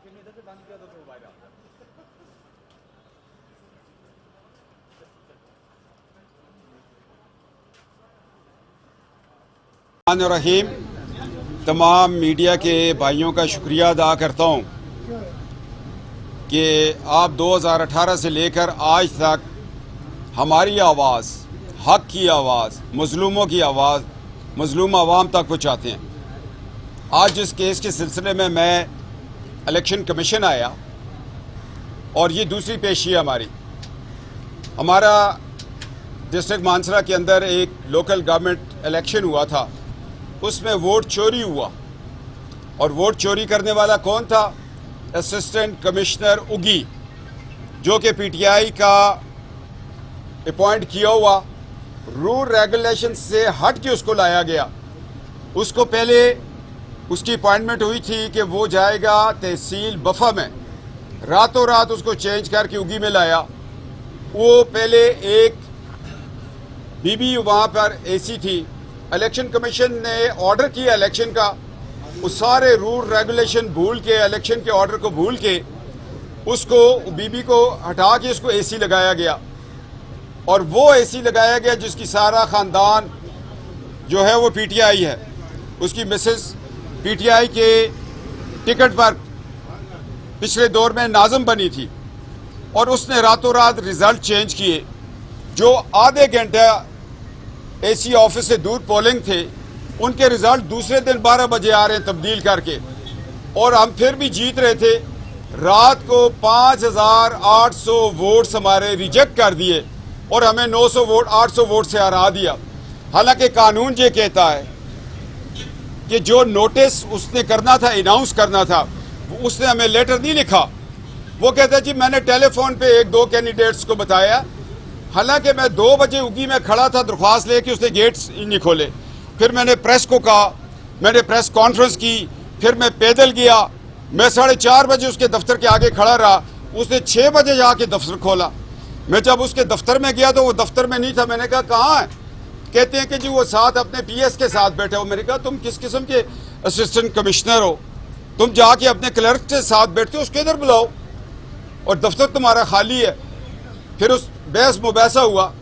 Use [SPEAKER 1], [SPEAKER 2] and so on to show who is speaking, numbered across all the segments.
[SPEAKER 1] रहीम, तमाम मीडिया के भाइयों का शुक्रिया अदा करता हूँ कि आप 2018 से लेकर आज तक हमारी आवाज़, हक की आवाज़, मज़लूमों की आवाज़ मज़लूम आवाम तक पहुँचाते हैं। आज जिस केस के सिलसिले में मैं इलेक्शन कमीशन आया और ये दूसरी पेशी है हमारा डिस्ट्रिक्ट मानसरा के अंदर एक लोकल गवर्नमेंट इलेक्शन हुआ था, उसमें वोट चोरी हुआ और वोट चोरी करने वाला कौन था? असिस्टेंट कमिश्नर उगी, जो कि पीटीआई का अपॉइंट किया हुआ, रूल रेगुलेशन से हट के उसको लाया गया। उसको पहले उसकी अपॉइंटमेंट हुई थी कि वो जाएगा तहसील बफा में, रातों रात उसको चेंज करके उगी में लाया। वो पहले एक बीबी वहाँ पर एसी थी, इलेक्शन कमीशन ने ऑर्डर किया इलेक्शन का, उस सारे रूल रेगुलेशन भूल के, इलेक्शन के ऑर्डर को भूल के उसको बीबी को हटा के उसको एसी लगाया गया और वो एसी लगाया गया जिसकी सारा ख़ानदान जो है वो पीटीआई है। उसकी मिसेस पीटीआई के टिकट पर पिछले दौर में नाज़िम बनी थी और उसने रातों रात रिज़ल्ट चेंज किए। जो आधे घंटे एसी ऑफिस से दूर पोलिंग थे, उनके रिजल्ट दूसरे दिन 12 बजे आ रहे हैं तब्दील करके, और हम फिर भी जीत रहे थे। रात को 5800 वोट्स हमारे रिजेक्ट कर दिए और हमें 800 वोट से हरा दिया। हालांकि कानून ये कहता है कि जो नोटिस उसने करना था, अनाउंस करना था, उसने हमें लेटर नहीं लिखा। वो कहता है जी मैंने टेलीफोन पे 1-2 कैंडिडेट्स को बताया, हालांकि मैं 2 बजे उगी में खड़ा था दरख्वास्त लेके, उसने गेट्स नहीं खोले। फिर मैंने प्रेस को कहा, मैंने प्रेस कॉन्फ्रेंस की, फिर मैं पैदल गया, मैं 4:30 बजे उसके दफ्तर के आगे खड़ा रहा, उसने 6 बजे जाके दफ्तर खोला। मैं जब उसके दफ्तर में गया तो वो दफ्तर में नहीं था। मैंने कहा कहाँ है? कहते हैं कि जी वो साथ अपने पीएस के साथ बैठे हो। मैंने कहा तुम किस किस्म के असिस्टेंट कमिश्नर हो? तुम जाके अपने क्लर्क के साथ बैठते हो, उसके इधर बुलाओ, और दफ्तर तुम्हारा खाली है। फिर उस बहस मुबैसा हुआ।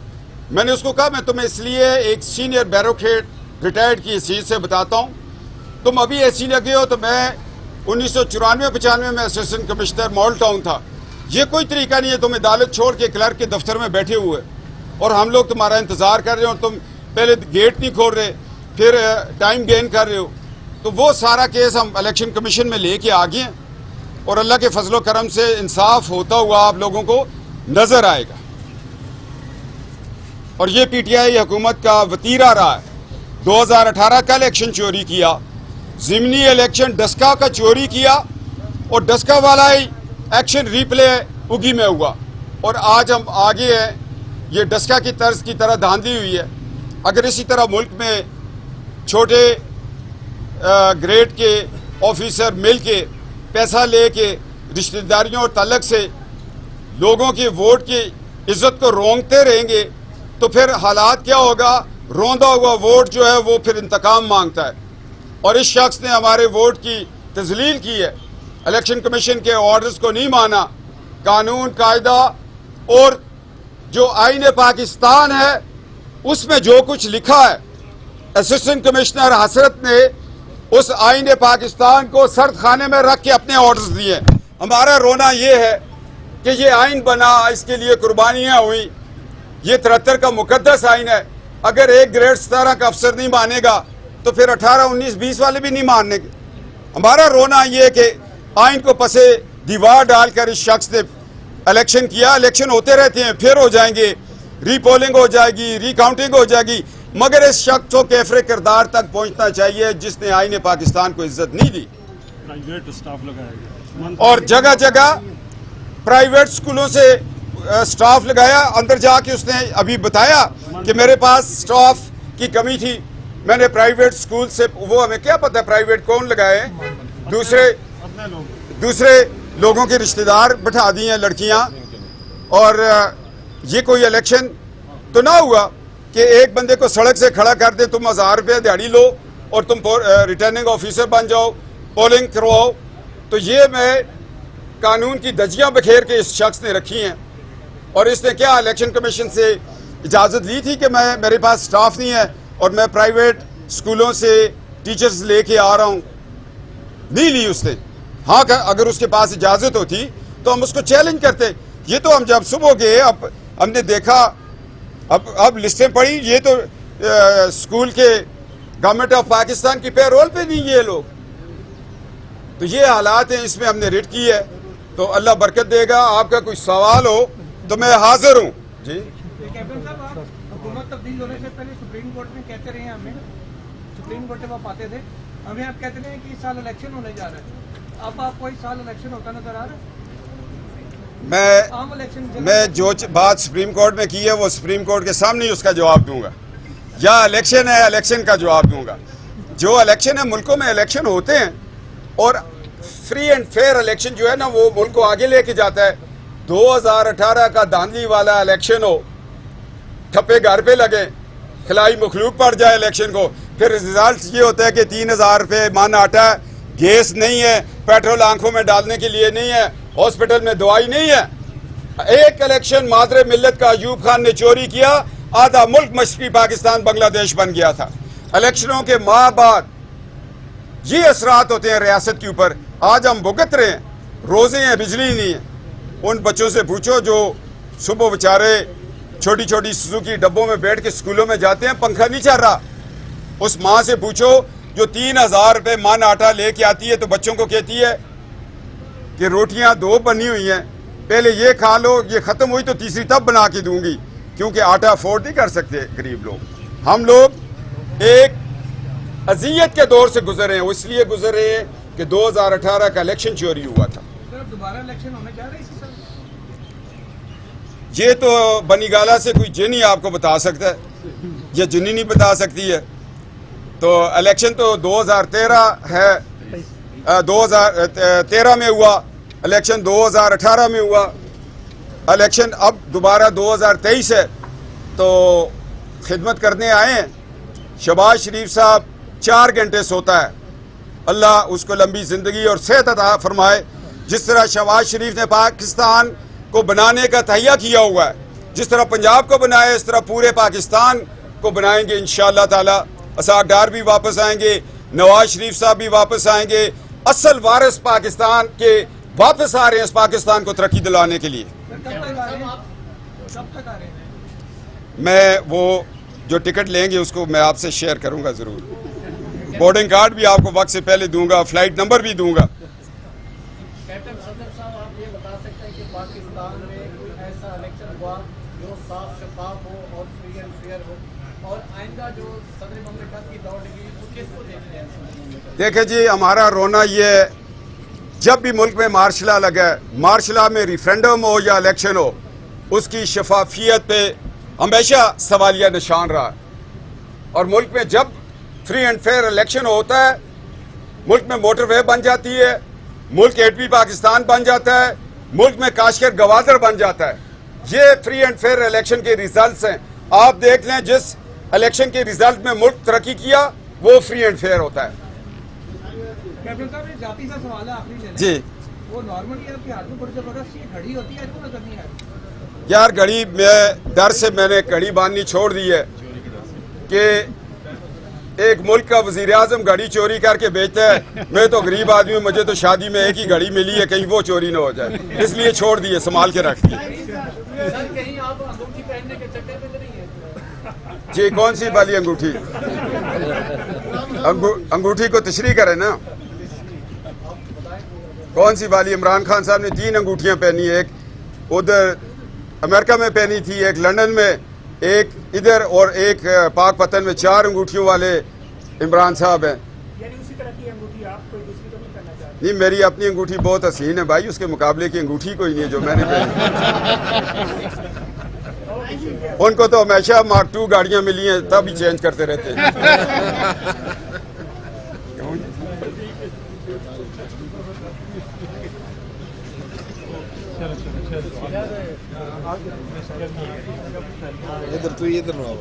[SPEAKER 1] मैंने उसको कहा मैं तुम्हें इसलिए एक सीनियर ब्यूरोक्रेट रिटायर्ड की हैसियत से बताता हूँ, तुम अभी ऐसी लगे हो तो मैं 1994-95 में असिस्टेंट कमिश्नर मॉडल टाउन था। ये कोई तरीका नहीं है तुम अदालत छोड़ के क्लर्क के दफ्तर में बैठे हुए और हम लोग तुम्हारा इंतज़ार कर रहे हो और तुम पहले गेट नहीं खोल रहे, फिर टाइम गेन कर रहे हो। तो वो सारा केस हम इलेक्शन कमीशन में लेके आ गए और अल्लाह के फजलो करम से इंसाफ होता हुआ आप लोगों को नज़र आएगा। और ये पीटीआई हुकूमत का वतीरा रहा है। 2018 का इलेक्शन चोरी किया, ज़िमनी इलेक्शन डस्का का चोरी किया और डस्का वाला ही एक्शन रिप्ले उगी में हुआ, और आज हम आगे हैं। ये डस्का की तर्ज की तरह धांधली हुई है। अगर इसी तरह मुल्क में छोटे ग्रेड के ऑफिसर मिल के पैसा ले के रिश्तेदारियों और तल्लक से लोगों के वोट की इज्जत को रोंगते रहेंगे तो फिर हालात क्या होगा? रोंदा हुआ वोट जो है वो फिर इंतकाम मांगता है, और इस शख्स ने हमारे वोट की तजलील की है, इलेक्शन कमीशन के ऑर्डर्स को नहीं माना। कानून कायदा और जो आईन पाकिस्तान है उसमें जो कुछ लिखा है, असिस्टेंट कमिश्नर हसरत ने उस आईन पाकिस्तान को सर्द खाने में रख के अपने ऑर्डर्स दिए। हमारा रोना ये है कि ये आइन बना, इसके लिए कुर्बानियाँ हुई, ये 73 का मुकद्दस आइन है। अगर एक ग्रेड 17 का अफसर नहीं मानेगा तो फिर 18, 19, 20 वाले भी नहीं मानेंगे। हमारा रोना ये कि आइन को पसे दीवार डालकर इस शख्स ने इलेक्शन किया। इलेक्शन होते रहते हैं, फिर हो जाएंगे, रीपोलिंग हो जाएगी, रिकाउंटिंग हो जाएगी, मगर इस शख्स को कैफरे किरदार तक पहुंचना चाहिए जिसने आईन पाकिस्तान को इज्जत नहीं दी।
[SPEAKER 2] प्राइवेट स्टाफ लगाया गया
[SPEAKER 1] और जगह जगह प्राइवेट स्कूलों से स्टाफ लगाया। अंदर जाके उसने अभी बताया कि मेरे पास स्टाफ की कमी थी, मैंने प्राइवेट स्कूल से, वो हमें क्या पता प्राइवेट कौन लगाए, दूसरे लोगों के रिश्तेदार बैठा दिए हैं लड़कियां। और ये कोई इलेक्शन तो ना हुआ कि एक बंदे को सड़क से खड़ा कर दे, तुम 1000 रुपये दिहाड़ी लो और तुम रिटर्निंग ऑफिसर बन जाओ, पोलिंग करवाओ। तो ये मैं कानून की धज्जियां बखेर के इस शख्स ने रखी हैं। और इसने क्या इलेक्शन कमीशन से इजाज़त ली थी कि मेरे पास स्टाफ नहीं है और मैं प्राइवेट स्कूलों से टीचर्स लेके आ रहा हूँ? नहीं ली उसने। हाँ, अगर उसके पास इजाज़त होती तो हम उसको चैलेंज करते। ये तो हम जब सुबह गए, अब हमने देखा, अब लिस्टें पड़ी, ये तो स्कूल के गवर्नमेंट ऑफ पाकिस्तान की पेरोल पे नहीं ये लोग। तो ये हालात हैं, इसमें हमने रिट की है। तो अल्लाह बरकत देगा। आपका कोई सवाल हो तो मैं हाजिर हूँ जी।
[SPEAKER 3] कैप्टन साहब, आप हुकूमत तब्दील होने से पहले सुप्रीम कोर्ट में कहते रहे हैं, हमें सुप्रीम कोर्ट जब आप आते थे हमें आप कहते रहे कि इस साल इलेक्शन होने जा रहा है। अब आपको इस साल इलेक्शन होता नजर आ रहा है? आम इलेक्शन
[SPEAKER 1] मैं जो बात सुप्रीम कोर्ट में की है वो सुप्रीम कोर्ट के सामने ही उसका जवाब दूंगा। या इलेक्शन है, इलेक्शन का जवाब दूंगा। जो इलेक्शन है, मुल्कों में इलेक्शन होते हैं और फ्री एंड फेयर इलेक्शन जो है ना, वो मुल्क को आगे लेके जाता है। 2018 का धांधली वाला इलेक्शन हो, ठप्पे घर पे लगे, खिलाई मखलूक पड़ जाए इलेक्शन को, फिर रिजल्ट ये होता है कि 3000 रुपये मन आटा है, गैस नहीं है, पेट्रोल आंखों में डालने के लिए नहीं है, हॉस्पिटल में दवाई नहीं है। एक इलेक्शन मादरे मिल्लत का अयूब खान ने चोरी किया, आधा मुल्क मशरकी पाकिस्तान बांग्लादेश बन गया था। इलेक्शनों के माह बाद ये असरात होते हैं रियासत के ऊपर। आज हम भुगत रहे हैं, रोजे हैं, बिजली नहीं है। उन बच्चों से पूछो जो सुबह बेचारे छोटी छोटी सुजुकी डब्बों में बैठ के स्कूलों में जाते हैं, पंखा नहीं चल रहा। उस माँ से पूछो जो 3000 रुपये मन आटा लेके आती है तो बच्चों को कहती है कि रोटियां 2 बनी हुई हैं, पहले ये खा लो, ये खत्म हुई तो तीसरी तब बना के दूंगी, क्योंकि आटा अफोर्ड नहीं कर सकते गरीब लोग। हम लोग एक अजियत के दौर से गुजरे हैं, इसलिए गुजरे हैं कि 2018 का इलेक्शन चोरी हुआ था।
[SPEAKER 3] दोबारा इलेक्शन होने जा रहा है इसी साल?
[SPEAKER 1] ये तो बनीगाला से कोई जिन ही आपको बता सकता है, ये जिनी नहीं बता सकती है। तो इलेक्शन तो 2013 है, 2013 में हुआ इलेक्शन, 2018 में हुआ इलेक्शन, अब दोबारा 2023 है। तो खिदमत करने आए हैं। शहबाज शरीफ साहब 4 घंटे सोता है, अल्लाह उसको लंबी ज़िंदगी और सेहत अता फरमाए। जिस तरह शहबाज शरीफ ने पाकिस्तान को बनाने का तहिया किया हुआ है, जिस तरह पंजाब को बनाया, इस तरह पूरे पाकिस्तान को बनाएंगे इंशाअल्लाह ताला। असाद डार भी वापस आएंगे, नवाज शरीफ साहब भी वापस आएंगे। असल वारिस पाकिस्तान के वापस आ रहे हैं इस पाकिस्तान को तरक्की दिलाने के लिए।
[SPEAKER 3] कब तक आ रहे हैं?
[SPEAKER 1] मैं वो जो टिकट लेंगे उसको मैं आपसे शेयर करूंगा ज़रूर। बोर्डिंग कार्ड भी आपको वक्त से पहले दूंगा, फ्लाइट नंबर भी दूंगा।
[SPEAKER 4] कैप्टन सदर साहब, आप ये बता सकते हैं कि पाकिस्तान में कोई ऐसा इलेक्शन हुआ जो साफ शफाफ हो और फ्री एंड फेयर हो, और आइंदा जो सदर ममलिकत की दौड़ेगी वो किसको देखते हैं?
[SPEAKER 1] देखे जी, हमारा रोना ये है, जब भी मुल्क में मार्शला लगा है, मार्शला में रिफरेंडम हो या इलेक्शन हो, उसकी शफाफियत पे हमेशा सवालिया निशान रहा है। और मुल्क में जब फ्री एंड फेयर इलेक्शन होता है, मुल्क में मोटरवे बन जाती है, मुल्क एटवी पाकिस्तान बन जाता है, मुल्क में काशगर गवादर बन जाता है। ये फ्री एंड फेयर इलेक्शन के रिजल्ट्स हैं। आप देख लें, जिस इलेक्शन के रिजल्ट में मुल्क तरक्की किया वो फ्री एंड फेयर होता है।
[SPEAKER 3] कैप्टन साहब, ये जाती सा सवाल है आखिरी ले
[SPEAKER 1] जी,
[SPEAKER 3] वो नॉर्मली आपके हाथ में बड़ी जबरदस्त ये घड़ी होती है, इसको नजर नहीं आती?
[SPEAKER 1] यार घड़ी में डर से मैंने घड़ी बांधनी छोड़ दी है कि एक मुल्क का वजीर आजम घड़ी चोरी करके बेचता है। मैं तो गरीब आदमी हूँ, मुझे तो शादी में एक ही घड़ी मिली है, कहीं वो चोरी ना हो जाए, इसलिए छोड़ दी है, संभाल के रख दी।
[SPEAKER 4] सर, कहीं आप अंगूठी पहनने के चक्कर में तो नहीं है?
[SPEAKER 1] जी, कौन सी वाली अंगूठी? अंगूठी को तशरीह करे ना, कौन सी वाली? इमरान खान साहब ने 3 अंगूठियां पहनी, एक उधर अमेरिका में पहनी थी, एक लंदन में, एक इधर, और एक पाक पतन में। 4 अंगूठियों वाले इमरान साहब हैं।
[SPEAKER 3] यानी उसी तरह की अंगूठी आप कोई दूसरी तो नहीं करना चाहते?
[SPEAKER 1] नहीं, मेरी अपनी अंगूठी बहुत हसीन है भाई, उसके मुकाबले की अंगूठी कोई नहीं है जो मैंने पहनी। उनको तो हमेशा मार्क 2 गाड़ियां मिली हैं, तब ही चेंज करते रहते हैं।
[SPEAKER 5] इधर तू इधर ना